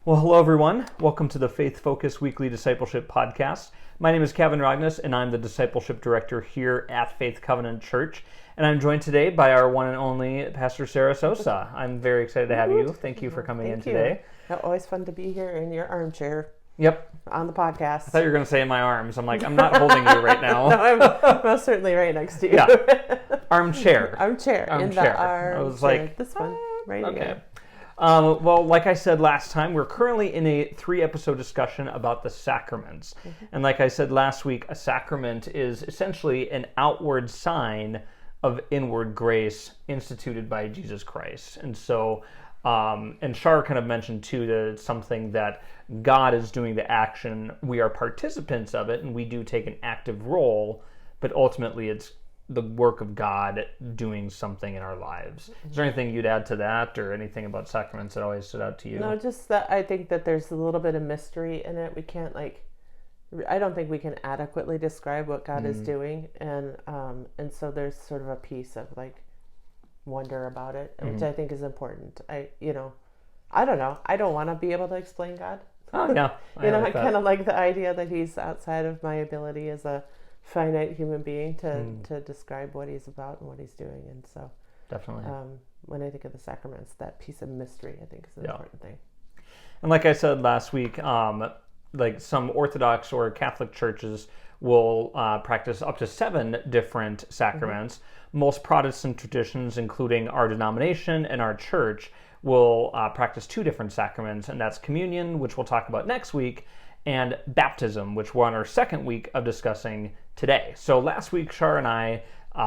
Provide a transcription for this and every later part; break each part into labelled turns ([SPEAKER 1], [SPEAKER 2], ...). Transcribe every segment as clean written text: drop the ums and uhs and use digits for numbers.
[SPEAKER 1] Well, hello everyone. Welcome to the Faith Focus Weekly Discipleship Podcast. My name is Kevin Rogness, and I'm the Discipleship Director here at Faith Covenant Church. And I'm joined today by our one and only Pastor Sara Sosa. I'm very excited to have you. Thank you for coming in today.
[SPEAKER 2] Always fun to be here in your armchair.
[SPEAKER 1] Yep.
[SPEAKER 2] On the podcast.
[SPEAKER 1] I thought you were going to say in my arms. I'm like, I'm not holding you right now.
[SPEAKER 2] No, I'm most certainly right next to you.
[SPEAKER 1] Yeah. Armchair.
[SPEAKER 2] Armchair. In the armchair.
[SPEAKER 1] I was like,
[SPEAKER 2] this one right
[SPEAKER 1] okay.
[SPEAKER 2] here.
[SPEAKER 1] Well, like I said last time, we're currently in a 3-episode discussion about the sacraments. Mm-hmm. And like I said last week, a sacrament is essentially an outward sign of inward grace instituted by Jesus Christ. And so, and Shar kind of mentioned too that it's something that God is doing the action. We are participants of it, and we do take an active role, but ultimately it's the work of God doing something in our lives. Is there anything you'd add to that, or anything about sacraments that always stood out to you?
[SPEAKER 2] No, just that I think that there's a little bit of mystery in it. We can't I don't think we can adequately describe what God is doing, and so there's sort of a piece of wonder about it, which I think is important. I don't know. I don't want to be able to explain God.
[SPEAKER 1] Oh yeah,
[SPEAKER 2] I kind of like the idea that He's outside of my ability as a finite human being to describe what He's about and what He's doing. And so
[SPEAKER 1] definitely
[SPEAKER 2] when I think of the sacraments, that piece of mystery I think is an important thing.
[SPEAKER 1] And like I said last week, like some Orthodox or Catholic churches will practice up to 7 different sacraments. Most Protestant traditions, including our denomination and our church, will practice 2 different sacraments, and that's communion, which we'll talk about next week, and baptism, which we're on our 2nd week of discussing today. So last week, Shar and I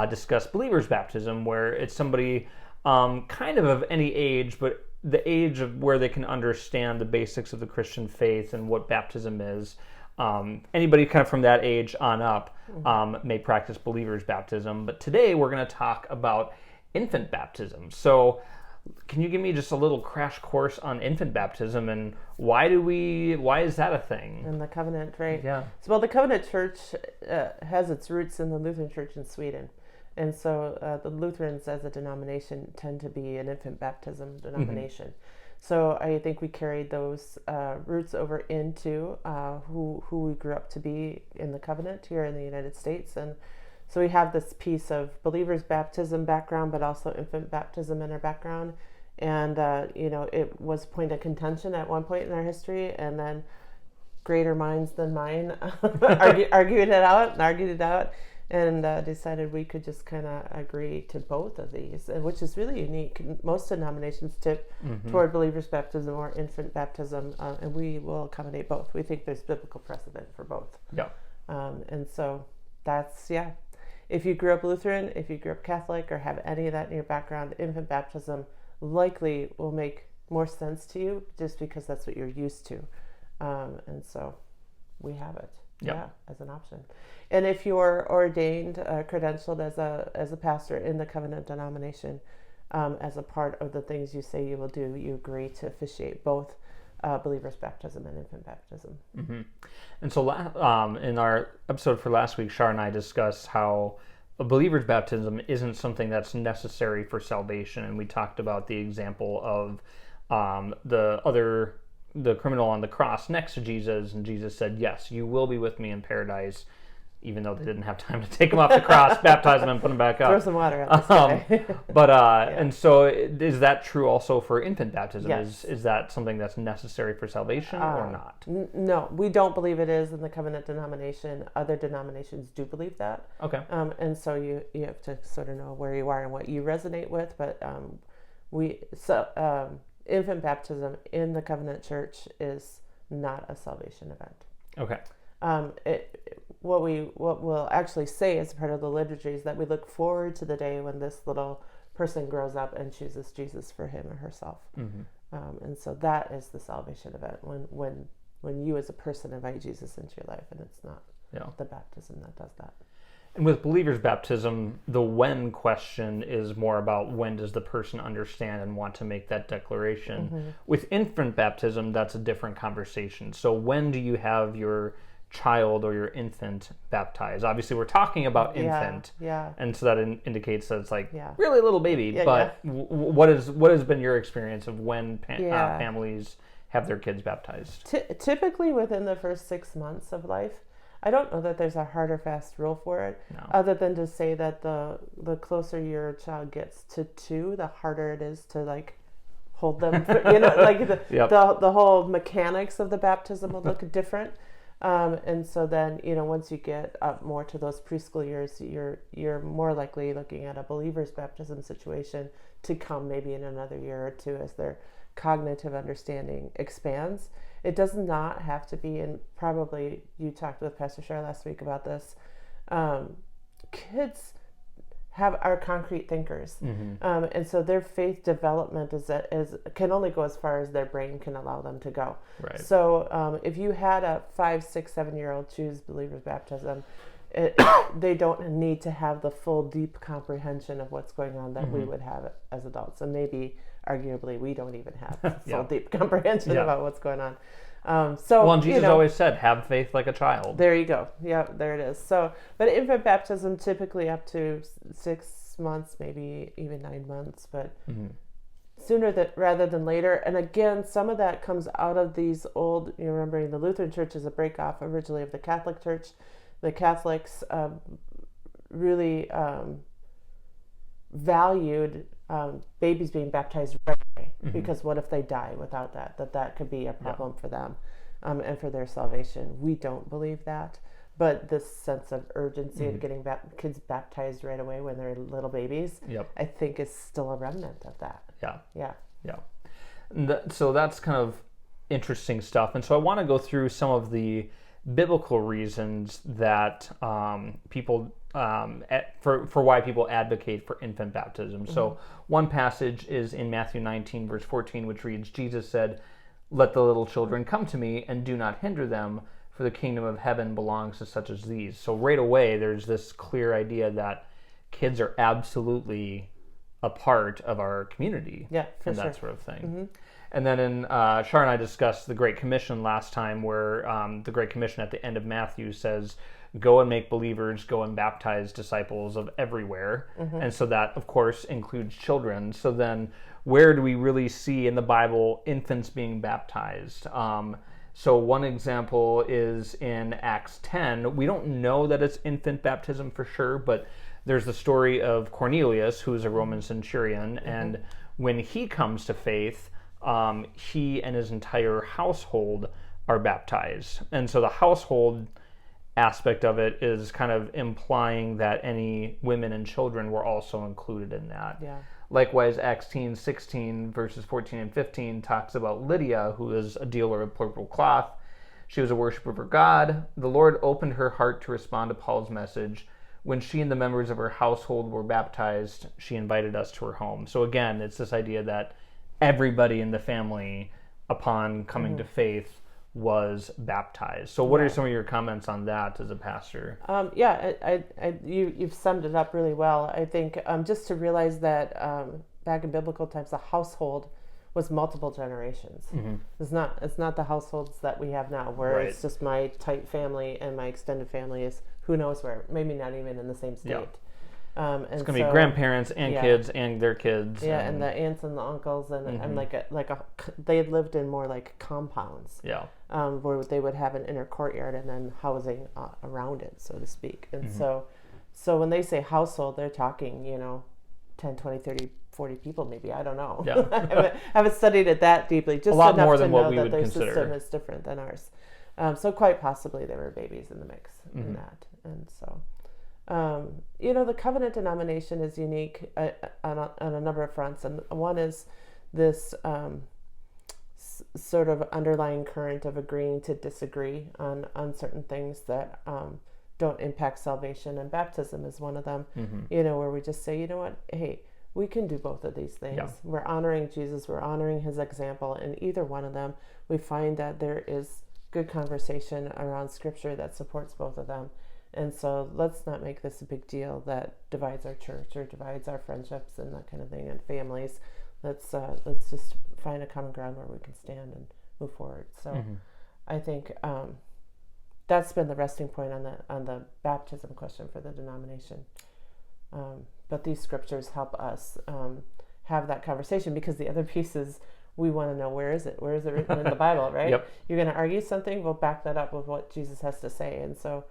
[SPEAKER 1] discussed believer's baptism, where it's somebody kind of any age, but the age of where they can understand the basics of the Christian faith and what baptism is. Anybody kind of from that age on up may practice believer's baptism. But today we're going to talk about infant baptism. So can you give me just a little crash course on infant baptism, and why is that a thing?
[SPEAKER 2] And the covenant, right?
[SPEAKER 1] Yeah.
[SPEAKER 2] So, the covenant church has its roots in the Lutheran church in Sweden. And so the Lutherans as a denomination tend to be an infant baptism denomination. So I think we carried those roots over into who we grew up to be in the covenant here in the United States. And so we have this piece of believer's baptism background, but also infant baptism in our background. And, it was a point of contention at one point in our history, and then greater minds than mine argued it out, and decided we could just kind of agree to both of these, which is really unique. Most denominations tip toward believer's baptism or infant baptism, and we will accommodate both. We think there's biblical precedent for both.
[SPEAKER 1] Yeah.
[SPEAKER 2] And so that's, if you grew up Lutheran, if you grew up Catholic, or have any of that in your background, infant baptism likely will make more sense to you just because that's what you're used to. And so we have it. As an option. And if you're ordained, credentialed as a pastor in the covenant denomination, as a part of the things you say you will do, you agree to officiate both believer's baptism and infant baptism.
[SPEAKER 1] And so in our episode for last week, Shar and I discussed how a believer's baptism isn't something that's necessary for salvation, and we talked about the example of the criminal on the cross next to Jesus, and Jesus said, yes, you will be with me in paradise, even though they didn't have time to take him off the cross, baptize him, and put him back up.
[SPEAKER 2] Throw some water at this guy.
[SPEAKER 1] And so is that true also for infant baptism?
[SPEAKER 2] Yes.
[SPEAKER 1] Is that something that's necessary for salvation or not?
[SPEAKER 2] No, we don't believe it is in the covenant denomination. Other denominations do believe that. Okay. And so you have to sort of know where you are and what you resonate with, but infant baptism in the covenant church is not a salvation event.
[SPEAKER 1] Okay.
[SPEAKER 2] What we'll actually say as part of the liturgy is that we look forward to the day when this little person grows up and chooses Jesus for him or herself. And so that is the salvation event, when you as a person invite Jesus into your life, and it's not the baptism that does that.
[SPEAKER 1] And with believer's baptism, the when question is more about when does the person understand and want to make that declaration. With infant baptism, that's a different conversation. So when do you have your child or your infant baptized? Obviously, we're talking about infant, and so that indicates that it's really little baby. What has been your experience of when families have their kids baptized?
[SPEAKER 2] Typically within the first 6 months of life. I don't know that there's a hard or fast rule for it, other than to say that the closer your child gets to 2, the harder it is to like hold them. Like the whole mechanics of the baptism will look different. And so then, once you get up more to those preschool years, you're more likely looking at a believer's baptism situation to come maybe in another year or 2 as their cognitive understanding expands. It does not have to be, and probably you talked with Pastor Sara last week about this. Kids are concrete thinkers, and so their faith development can only go as far as their brain can allow them to go.
[SPEAKER 1] Right.
[SPEAKER 2] So if you had a 5, 6, 7-year-old choose believer's baptism, they don't need to have the full deep comprehension of what's going on that we would have as adults, and maybe arguably we don't even have full deep comprehension about what's going on.
[SPEAKER 1] And Jesus always said, have faith like a child.
[SPEAKER 2] There you go. Yeah, there it is. So, but infant baptism typically up to 6 months, maybe even 9 months, but sooner rather than later. And again, some of that comes out of these old, remembering the Lutheran Church is a break-off originally of the Catholic Church. The Catholics really valued babies being baptized right away, because what if they die without that could be a problem for them and for their salvation. We don't believe that, but this sense of urgency of getting kids baptized right away when they're little babies, I think is still a remnant of that.
[SPEAKER 1] So that's kind of interesting stuff. And so I want to go through some of the biblical reasons that people for why people advocate for infant baptism. So one passage is in Matthew 19 verse 14, which reads, Jesus said, "Let the little children come to me, and do not hinder them, for the kingdom of heaven belongs to such as these." So right away there's this clear idea that kids are absolutely a part of our community and that sort of thing. And then Shar and I discussed the Great Commission last time, where the Great Commission at the end of Matthew says, go and make believers, go and baptize disciples of everywhere. And so that, of course, includes children. So then where do we really see in the Bible infants being baptized? So one example is in Acts 10. We don't know that it's infant baptism for sure, but there's the story of Cornelius, who's a Roman centurion, and when he comes to faith, he and his entire household are baptized. And so the household aspect of it is kind of implying that any women and children were also included in that. Likewise, Acts 16 verses 14 and 15 talks about Lydia, who is a dealer of purple cloth. She was a worshiper of her God. The Lord opened her heart to respond to Paul's message. When she and the members of her household were baptized, she invited us to her home. So again, it's this idea that everybody in the family, upon coming to faith, was baptized. So what are some of your comments on that as a pastor? You've summed it up really well. I think just to realize that back in biblical times, the household was multiple generations. It's not the households that we have now, where it's just my tight family and my extended family is who knows where, maybe not even in the same state. And it's going to be grandparents and kids and their kids. And the aunts and the uncles and they lived in more like compounds. Where they would have an inner courtyard and then housing around it, so to speak. And so when they say household, they're talking, 10, 20, 30, 40 people maybe. I don't know. I haven't studied it that deeply. Just a lot more than what we would consider. Their system is different than ours. So quite possibly there were babies in the mix in that. And so... the covenant denomination is unique on a number of fronts, and one is this sort of underlying current of agreeing to disagree on certain things that don't impact salvation, and baptism is one of them. Where we just say, hey, we can do both of these things. We're honoring Jesus, we're honoring his example, and either one of them, we find that there is good conversation around scripture that supports both of them. And so let's not make this a big deal that divides our church or divides our friendships and that kind of thing, and families. Let's just find a common ground where we can stand and move forward. So I think that's been the resting point on the baptism question for the denomination. But these scriptures help us have that conversation, because the other piece is
[SPEAKER 2] we want to know, where is it written in the Bible, right?
[SPEAKER 1] Yep.
[SPEAKER 2] You're going to argue something, we'll back that up with what Jesus has to say. And so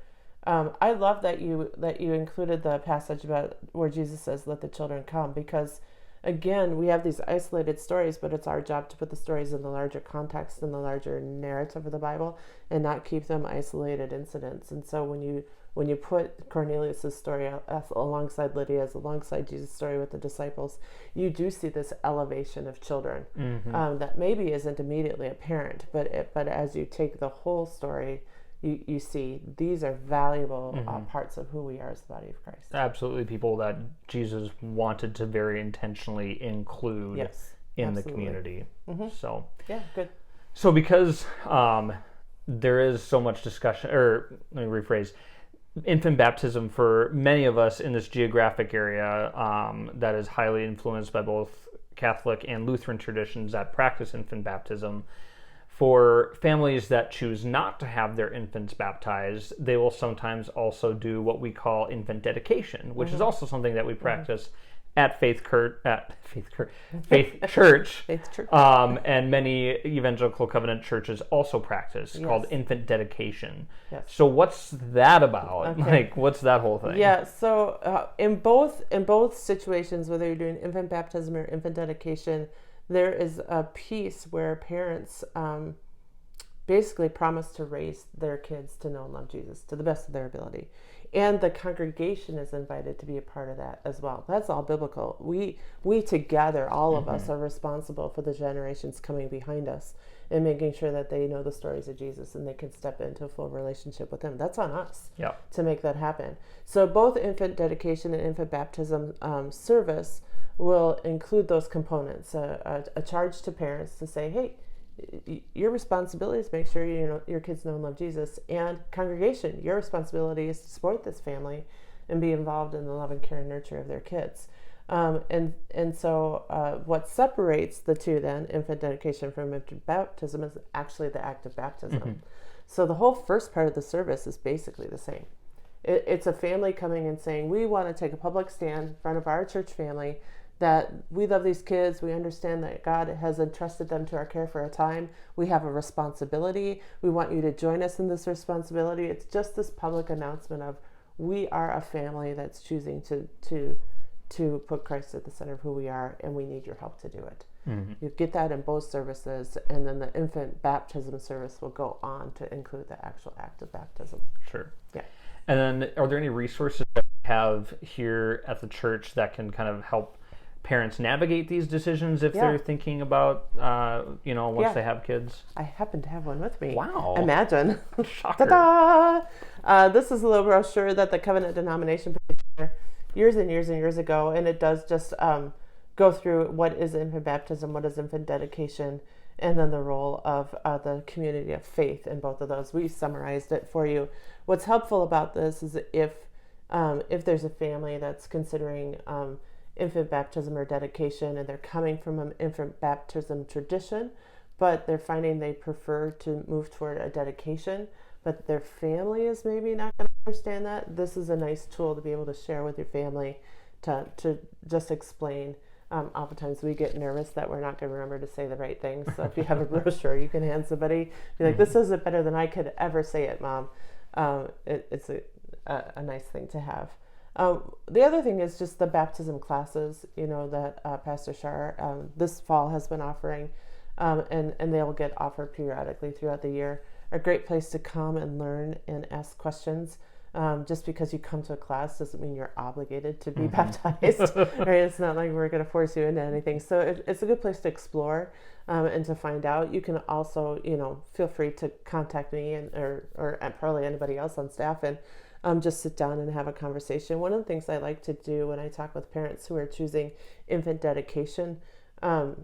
[SPEAKER 2] I love that you included the passage about where Jesus says, let the children come, because again, we have these isolated stories, but it's our job to put the stories in the larger context and the larger narrative of the Bible, and not keep them isolated incidents. And so when you put Cornelius' story alongside Lydia's, alongside Jesus' story with the disciples, you do see this elevation of children that maybe isn't immediately apparent, but as you take the whole story, you see these are valuable parts of who we are as the body of Christ.
[SPEAKER 1] Absolutely, people that Jesus wanted to very intentionally include in the community. So
[SPEAKER 2] yeah, good.
[SPEAKER 1] So because there is so much discussion, or let me rephrase, infant baptism for many of us in this geographic area that is highly influenced by both Catholic and Lutheran traditions that practice infant baptism. For families that choose not to have their infants baptized, they will sometimes also do what we call infant dedication, which is also something that we practice at Faith Church, and many evangelical covenant churches also practice, called infant dedication. Yes. So what's that about? Okay. Like, what's that whole thing?
[SPEAKER 2] Yeah. So in both situations, whether you're doing infant baptism or infant dedication, there is a piece where parents basically promise to raise their kids to know and love Jesus to the best of their ability. And the congregation is invited to be a part of that as well. That's all biblical. We together, all of us, are responsible for the generations coming behind us and making sure that they know the stories of Jesus and they can step into a full relationship with him. That's on us to make that happen. So both infant dedication and infant baptism service will include those components, a charge to parents to say, hey, your responsibility is to make sure your kids know and love Jesus, and congregation, your responsibility is to support this family and be involved in the love and care and nurture of their kids. So what separates the two then, infant dedication from infant baptism, is actually the act of baptism. So the whole first part of the service is basically the same. It's a family coming and saying, we want to take a public stand in front of our church family that we love these kids. We understand that God has entrusted them to our care for a time. We have a responsibility. We want you to join us in this responsibility. It's just this public announcement of, we are a family that's choosing to put Christ at the center of who we are, and we need your help to do it. You get that in both services, and then the infant baptism service will go on to include the actual act of baptism.
[SPEAKER 1] Sure.
[SPEAKER 2] Yeah.
[SPEAKER 1] And then are there any resources that we have here at the church that can kind of help parents navigate these decisions if they're thinking about, once they have kids?
[SPEAKER 2] I happen to have one with me.
[SPEAKER 1] Wow.
[SPEAKER 2] Imagine.
[SPEAKER 1] Shocker.
[SPEAKER 2] Ta-da! This is a little brochure that the Covenant denomination put together years and years and years ago, and it does just go through what is infant baptism, what is infant dedication, and then the role of the community of faith in both of those. We summarized it for you. What's helpful about this is if there's a family that's considering infant baptism or dedication, and they're coming from an infant baptism tradition, but they're finding they prefer to move toward a dedication, but their family is maybe not going to understand that. This is a nice tool to be able to share with your family to just explain. Oftentimes we get nervous that we're not going to remember to say the right things. So if you have a brochure, you can hand somebody, be like, this isn't better than I could ever say it, Mom. It's a nice thing to have. The other thing is just the baptism classes, that Pastor Sara this fall has been offering, and they'll get offered periodically throughout the year. A great place to come and learn and ask questions. Just because you come to a class doesn't mean you're obligated to be baptized, right? It's not like we're going to force you into anything. So it's a good place to explore and to find out. You can also, feel free to contact me or probably anybody else on staff and just sit down and have a conversation. One of the things I like to do when I talk with parents who are choosing infant dedication, or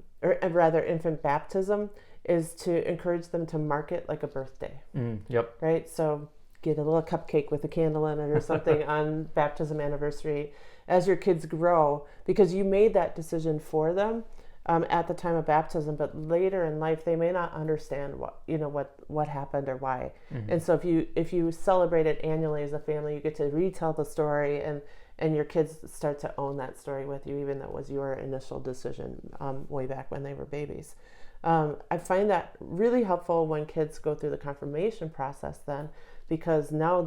[SPEAKER 2] rather infant baptism, is to encourage them to mark it like a birthday.
[SPEAKER 1] Yep.
[SPEAKER 2] Right? So get a little cupcake with a candle in it or something on baptism anniversary as your kids grow, because you made that decision for them at the time of baptism, but later in life they may not understand what happened or why. And so if you celebrate it annually as a family, you get to retell the story, and your kids start to own that story with you, even though it was your initial decision way back when they were babies. I find that really helpful when kids go through the confirmation process then, because now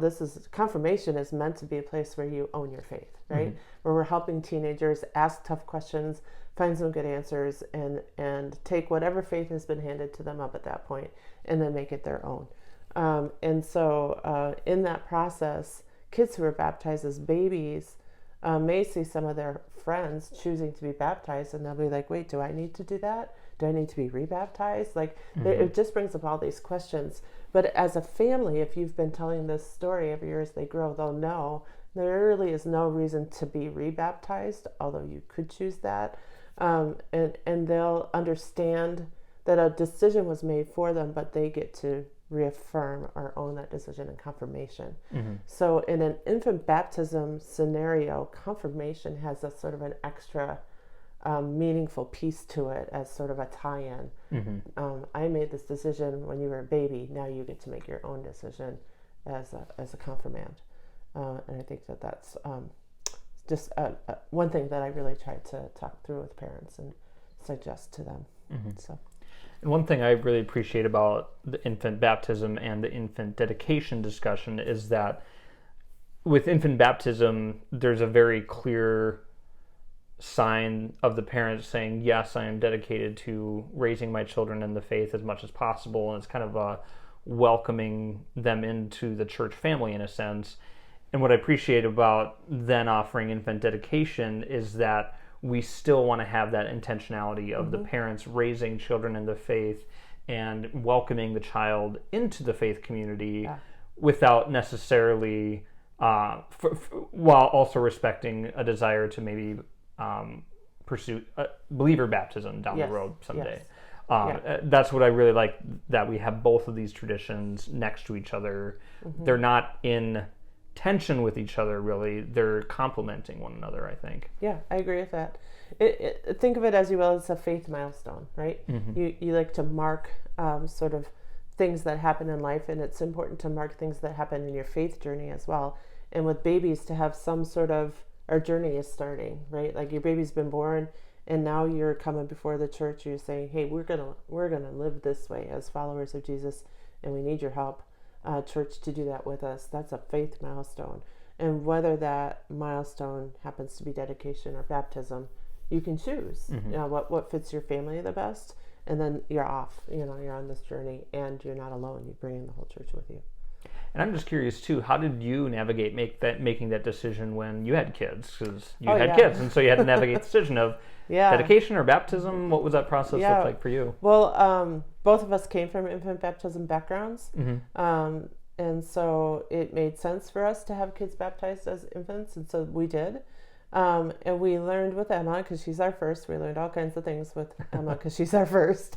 [SPEAKER 2] confirmation is meant to be a place where you own your faith, right?
[SPEAKER 1] Mm-hmm.
[SPEAKER 2] Where we're helping teenagers ask tough questions, find some good answers, and take whatever faith has been handed to them up at that point and then make it their own. And so in that process, kids who are baptized as babies may see some of their friends choosing to be baptized, and they'll be like, wait, do I need to do that? Do I need to be rebaptized? Like, it just brings up all these questions. But as a family, if you've been telling this story every year as they grow, they'll know there really is no reason to be rebaptized, although you could choose that. And they'll understand that a decision was made for them, but they get to reaffirm or own that decision in confirmation. So in an infant baptism scenario, confirmation has a sort of an extra meaningful piece to it as sort of a tie-in. I made this decision when you were a baby. Now you get to make your own decision as a confirmand. And I think that's just one thing that I really try to talk through with parents and suggest to them. So.
[SPEAKER 1] And one thing I really appreciate about the infant baptism and the infant dedication discussion is that with infant baptism, there's a very clear sign of the parents saying, yes, I am dedicated to raising my children in the faith as much as possible. And it's kind of welcoming them into the church family in a sense. And what I appreciate about then offering infant dedication is that we still want to have that intentionality of the parents raising children in the faith and welcoming the child into the faith community without necessarily, while also respecting a desire to maybe pursue believer baptism down the road someday. That's what I really like, that we have both of these traditions next to each other. They're not in tension with each other, really. They're complementing one another, I think.
[SPEAKER 2] Yeah, I agree with that. Think of it as you will, it's a faith milestone, right? You like to mark sort of things that happen in life, and it's important to mark things that happen in your faith journey as well. And with babies, to have some sort of, our journey is starting, right? Like your baby's been born, and now you're coming before the church. You're saying, hey, we're gonna live this way as followers of Jesus, and we need your help, church, to do that with us. That's a faith milestone. And whether that milestone happens to be dedication or baptism, you can choose what fits your family the best, and then you're off. You're on this journey, and you're not alone. You're bringing the whole church with you.
[SPEAKER 1] And I'm just curious too, how did you navigate making that decision when you had kids? Because you had kids, and so you had to navigate the decision of dedication or baptism. What was that process look like for you?
[SPEAKER 2] Well, both of us came from infant baptism backgrounds, and so it made sense for us to have kids baptized as infants, and so we did. And we learned with Emma, because she's our first. We learned all kinds of things with Emma because she's our first.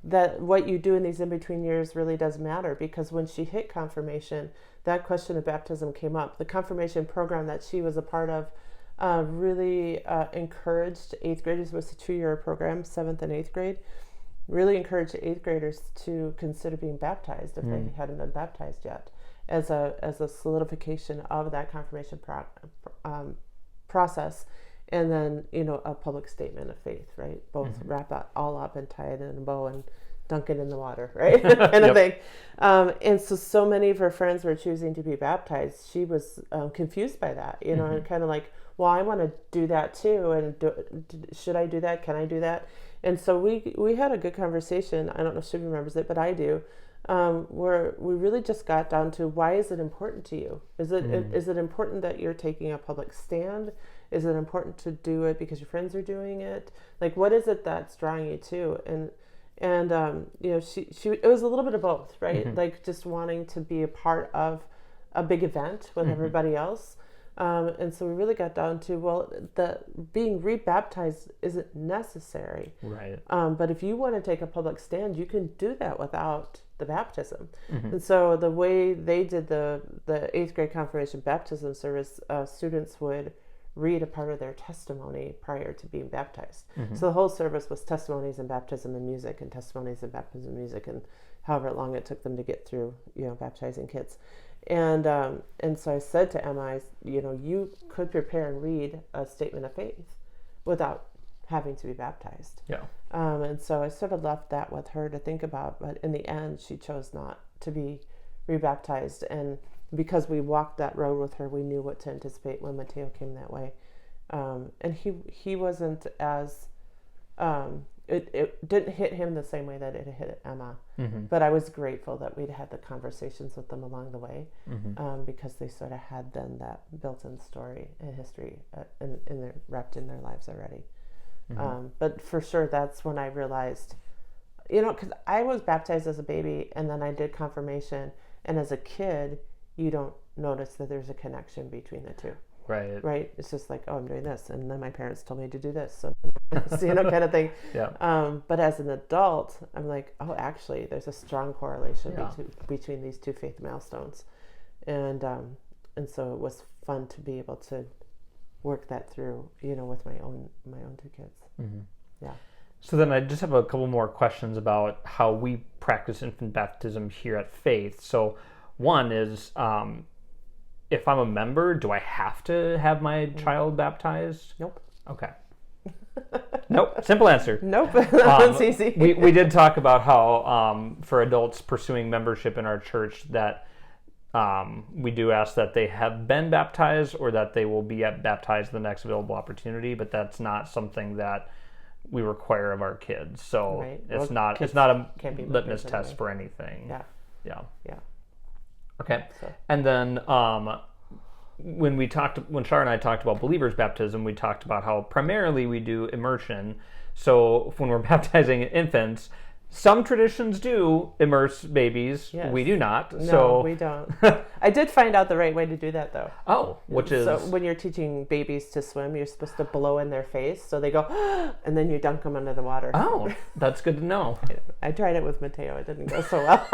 [SPEAKER 2] That what you do in these in-between years really does matter, because when she hit confirmation, that question of baptism came up. The confirmation program that she was a part of really encouraged 8th graders. It was a 2-year program, 7th and 8th grade. Really encouraged 8th graders to consider being baptized if they hadn't been baptized yet, as a solidification of that confirmation process. And then, a public statement of faith, right? Both wrap that all up and tie it in a bow and dunk it in the water, right? kind of thing. And so many of her friends were choosing to be baptized. She was confused by that, and kind of like, well, I want to do that too. And should I do that? Can I do that? And so we had a good conversation. I don't know if she remembers it, but I do. Where we really just got down to, why is it important to you? Is it important that you're taking a public stand? Is it important to do it because your friends are doing it? Like, what is it that's drawing you to? And she it was a little bit of both, right? Like just wanting to be a part of a big event with everybody else. And so we really got down to, well, the being rebaptized isn't necessary.
[SPEAKER 1] Right.
[SPEAKER 2] But if you want to take a public stand, you can do that without the baptism. And so the way they did the 8th grade confirmation baptism service, students would read a part of their testimony prior to being baptized. So the whole service was testimonies and baptism and music, and testimonies and baptism and music, and however long it took them to get through, baptizing kids. And so I said to Emma, you could prepare and read a statement of faith without having to be baptized.
[SPEAKER 1] Yeah.
[SPEAKER 2] And so I sort of left that with her to think about, but in the end, she chose not to be rebaptized. And because we walked that road with her, we knew what to anticipate when Mateo came that way. And he wasn't as, it didn't hit him the same way that it hit Emma. Mm-hmm. But I was grateful that we'd had the conversations with them along the way, because they sort of had then that built-in story and history wrapped in their lives already. Mm-hmm. But for sure, that's when I realized, because I was baptized as a baby, and then I did confirmation, and as a kid, you don't notice that there's a connection between the two. Right. It's just like, oh, I'm doing this, and then my parents told me to do this, so kind of thing. Yeah. But as an adult, I'm like, oh, actually, there's a strong correlation between these two faith milestones, and so it was fun to be able to work that through, with my own two kids. Mm-hmm. Yeah.
[SPEAKER 1] So then I just have a couple more questions about how we practice infant baptism here at Faith. So one is, if I'm a member, do I have to have my child baptized?
[SPEAKER 2] Nope.
[SPEAKER 1] Okay. Nope. Simple answer.
[SPEAKER 2] Nope. That's easy.
[SPEAKER 1] we did talk about how for adults pursuing membership in our church that we do ask that they have been baptized or that they will be baptized the next available opportunity, but that's not something that we require of our kids. So it's not a litmus test for anything.
[SPEAKER 2] Yeah.
[SPEAKER 1] Yeah. Okay. So. And then when Sara and I talked about believers' baptism, we talked about how primarily we do immersion. So when we're baptizing infants, some traditions do immerse babies. Yes. We do not.
[SPEAKER 2] No, we don't. I did find out the right way to do that, though.
[SPEAKER 1] Oh, which is?
[SPEAKER 2] So when you're teaching babies to swim, you're supposed to blow in their face, so they go, and then you dunk them under the water.
[SPEAKER 1] Oh, that's good to know.
[SPEAKER 2] I tried it with Mateo. It didn't go so well,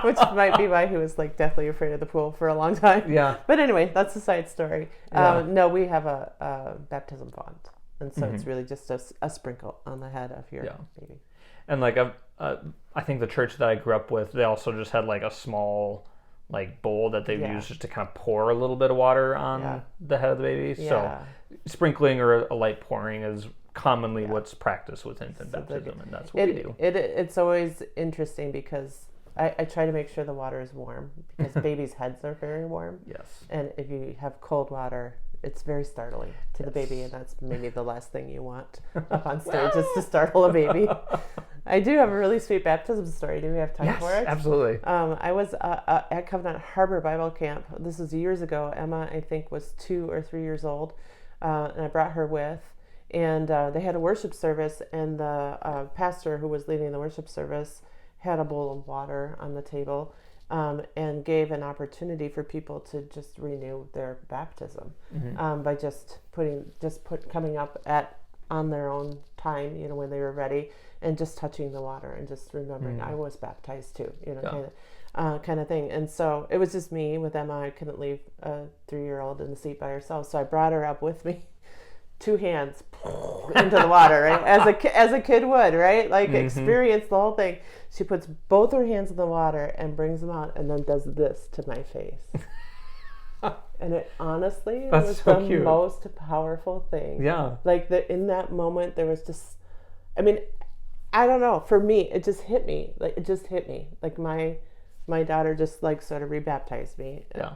[SPEAKER 2] which might be why he was like deathly afraid of the pool for a long time.
[SPEAKER 1] Yeah.
[SPEAKER 2] But anyway, that's a side story.
[SPEAKER 1] Yeah.
[SPEAKER 2] No, we have a baptism font, and so it's really just a sprinkle on the head of your baby.
[SPEAKER 1] And like I think the church that I grew up with, they also just had like a small like bowl that they used just to kind of pour a little bit of water on the head of the baby. Yeah. So sprinkling or a light pouring is commonly what's practiced with infant baptism, and that's what we do.
[SPEAKER 2] It's always interesting because I try to make sure the water is warm because babies' heads are very warm.
[SPEAKER 1] Yes.
[SPEAKER 2] And if you have cold water, it's very startling to the baby, and that's maybe the last thing you want up on stage is to startle a baby. I do have a really sweet baptism story. Do we have time for it?
[SPEAKER 1] Absolutely.
[SPEAKER 2] I was at Covenant Harbor Bible Camp. This was years ago. Emma, I think, was 2 or 3 years old, and I brought her with. And they had a worship service, and the pastor who was leading the worship service had a bowl of water on the table. And gave an opportunity for people to just renew their baptism by coming up on their own time, when they were ready, and just touching the water and just remembering I was baptized too, kind of thing. And so it was just me with Emma. I couldn't leave a 3-year-old in the seat by herself, so I brought her up with me. 2 hands into the water, right? As a kid would, right? Like experience the whole thing. She puts both her hands in the water and brings them out, and then does this to my face. And it honestly was so the cute. Most powerful thing.
[SPEAKER 1] Yeah.
[SPEAKER 2] Like in that moment, there was just, I don't know. For me, it just hit me. Like my daughter just like sort of rebaptized me. Yeah.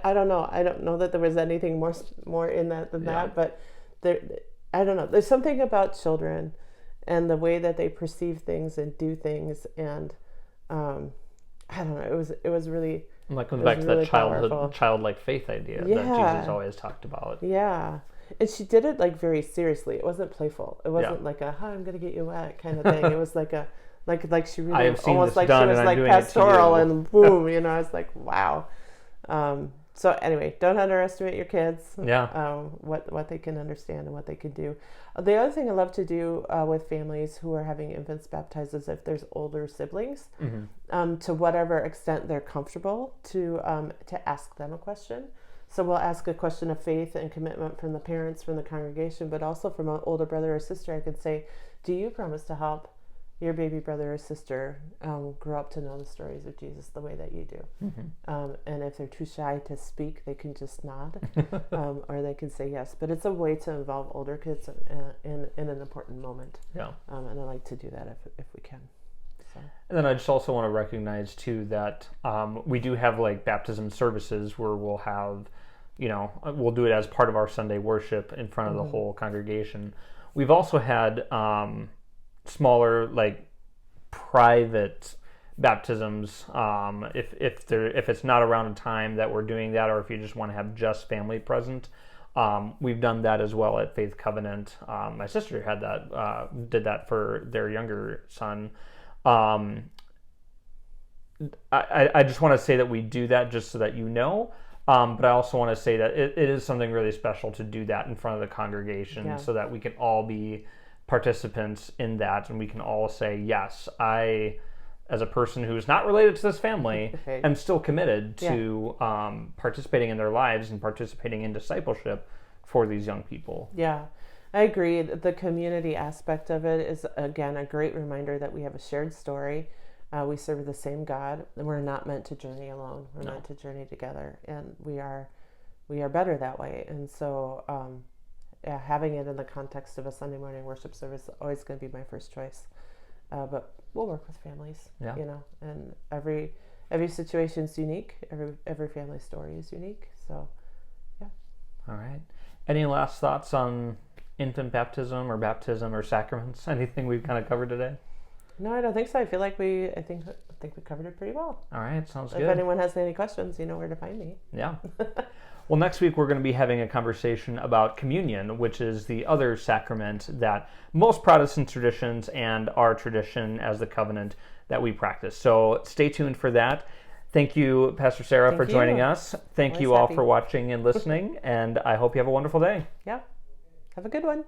[SPEAKER 2] I don't know. I don't know that there was anything more in that than that, but. I don't know. There's something about children and the way that they perceive things and do things, and I don't know. It was really.
[SPEAKER 1] And that comes back to that childlike faith idea that Jesus always talked about.
[SPEAKER 2] Yeah, and she did it like very seriously. It wasn't playful. It wasn't like a "I'm gonna get you wet" kind of thing. It was like a like she really almost like she was like pastoral and boom. I was like, wow. So anyway, don't underestimate your kids.
[SPEAKER 1] Yeah.
[SPEAKER 2] What they can understand and what they can do. The other thing I love to do with families who are having infants baptized is if there's older siblings, to whatever extent they're comfortable to ask them a question. So we'll ask a question of faith and commitment from the parents, from the congregation, but also from an older brother or sister. I could say, "Do you promise to help your baby brother or sister grow up to know the stories of Jesus the way that you do. And if they're too shy to speak, they can just nod, or they can say yes. But it's a way to involve older kids in an important moment.
[SPEAKER 1] Yeah.
[SPEAKER 2] And I like to do that if we can. So.
[SPEAKER 1] And then I just also want to recognize too that we do have like baptism services where we'll have, we'll do it as part of our Sunday worship in front of the whole congregation. We've also had smaller, like private baptisms. If it's not around a time that we're doing that, or if you just want to have just family present, we've done that as well at Faith Covenant. My sister had that, did that for their younger son. I just want to say that we do that just so that you know. But I also want to say that it is something really special to do that in front of the congregation so that we can all be participants in that, and we can all say, yes, I, as a person who's not related to this family, am still committed to participating in their lives and participating in discipleship for these young people.
[SPEAKER 2] Yeah, I agree. The community aspect of it is, again, a great reminder that we have a shared story. We serve the same God, and we're not meant to journey alone. We're meant to journey together, and we are better that way. And so having it in the context of a Sunday morning worship service is always going to be my first choice. But we'll work with families, and every situation is unique. Every family story is unique. So, yeah.
[SPEAKER 1] All right. Any last thoughts on infant baptism or sacraments? Anything we've kind of covered today?
[SPEAKER 2] No, I don't think so. I feel like I think we covered it pretty well.
[SPEAKER 1] All right, sounds good.
[SPEAKER 2] If anyone has any questions, you know where to find me.
[SPEAKER 1] Yeah. Well, next week we're going to be having a conversation about communion, which is the other sacrament that most Protestant traditions and our tradition as the covenant that we practice. So stay tuned for that. Thank you, Pastor Sara, for joining us. Thank you all for watching and listening, and I hope you have a wonderful day.
[SPEAKER 2] Yeah. Have a good one.